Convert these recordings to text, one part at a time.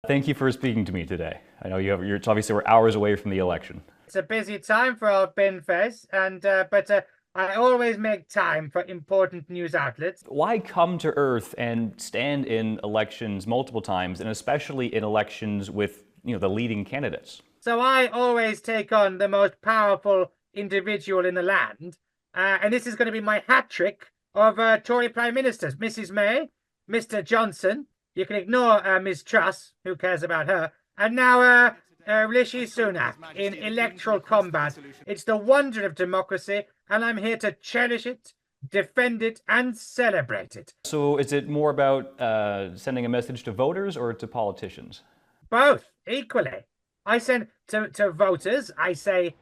Thank you for speaking to me today. I know it's obviously we're hours away from the election. It's a busy time for old Binface, but I always make time for important news outlets. Why come to Earth and stand in elections multiple times, and especially in elections with the leading candidates? So I always take on the most powerful individual in the land, and this is going to be my hat trick of Tory Prime Ministers: Mrs. May, Mr. Johnson. You can ignore Ms. Truss, who cares about her, and now Rishi Sunak in electoral combat. It's the wonder of democracy, and I'm here to cherish it, defend it, and celebrate it. So is it more about sending a message to voters or to politicians? Both, equally. I send to voters, I say,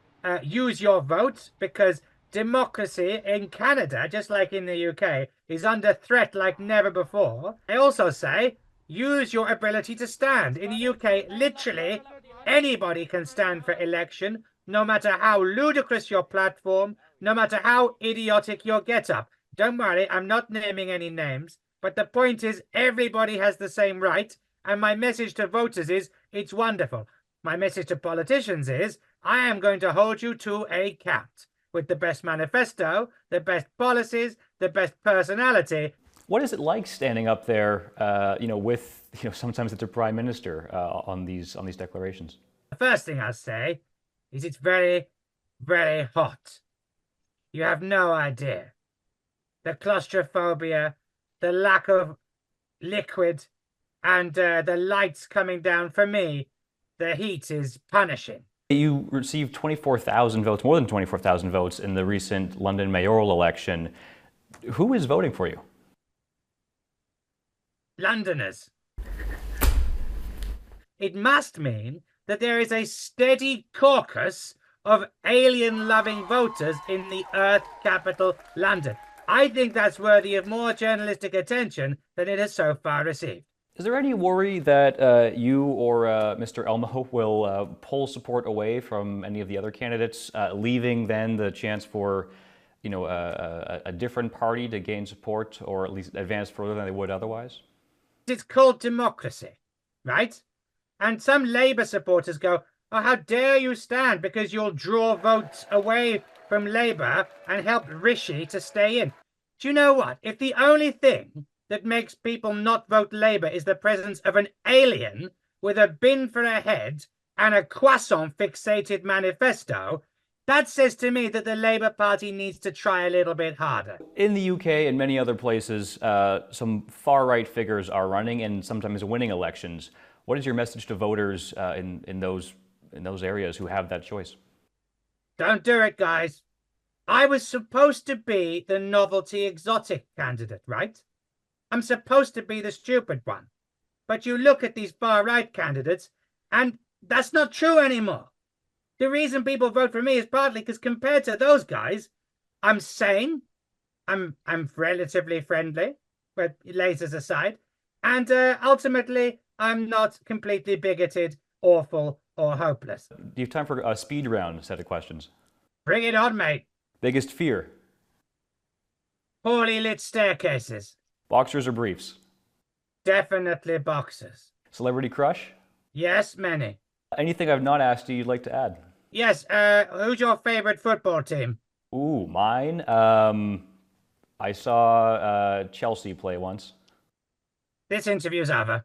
use your vote, because democracy in Canada, just like in the UK, is under threat like never before. I also say, use your ability to stand. In the UK, literally, anybody can stand for election, no matter how ludicrous your platform, no matter how idiotic your get-up. Don't worry, I'm not naming any names, but the point is everybody has the same right, and my message to voters is, it's wonderful. My message to politicians is, I am going to hold you to account with the best manifesto, the best policies, the best personality. What is it like standing up there, with sometimes it's a prime minister on these declarations? The first thing I'll say is it's very, very hot. You have no idea. The claustrophobia, the lack of liquid, and the lights coming down. For me, the heat is punishing. You received 24,000 votes, more than 24,000 votes in the recent London mayoral election. Who is voting for you? Londoners. It must mean that there is a steady caucus of alien-loving voters in the Earth capital, London. I think that's worthy of more journalistic attention than it has so far received. Is there any worry that you or Mr. Elmo will pull support away from any of the other candidates, leaving then the chance for, a different party to gain support or at least advance further than they would otherwise? It's called democracy, right? And some Labour supporters go, oh, how dare you stand, because you'll draw votes away from Labour and help Rishi to stay in. Do you know what? If the only thing that makes people not vote Labour is the presence of an alien with a bin for a head and a croissant-fixated manifesto, that says to me that the Labour Party needs to try a little bit harder. In the UK and many other places, some far-right figures are running and sometimes winning elections. What is your message to voters in those areas who have that choice? Don't do it, guys. I was supposed to be the novelty exotic candidate, right? I'm supposed to be the stupid one. But you look at these far-right candidates, and that's not true anymore. The reason people vote for me is partly because compared to those guys, I'm sane, I'm relatively friendly, but lasers aside, and ultimately, I'm not completely bigoted, awful, or hopeless. Do you have time for a speed round set of questions? Bring it on, mate. Biggest fear? Poorly lit staircases. Boxers or briefs? Definitely boxers. Celebrity crush? Yes, many. Anything I've not asked you you'd like to add? Yes, who's your favorite football team? Ooh, mine? I saw Chelsea play once. This interview's over.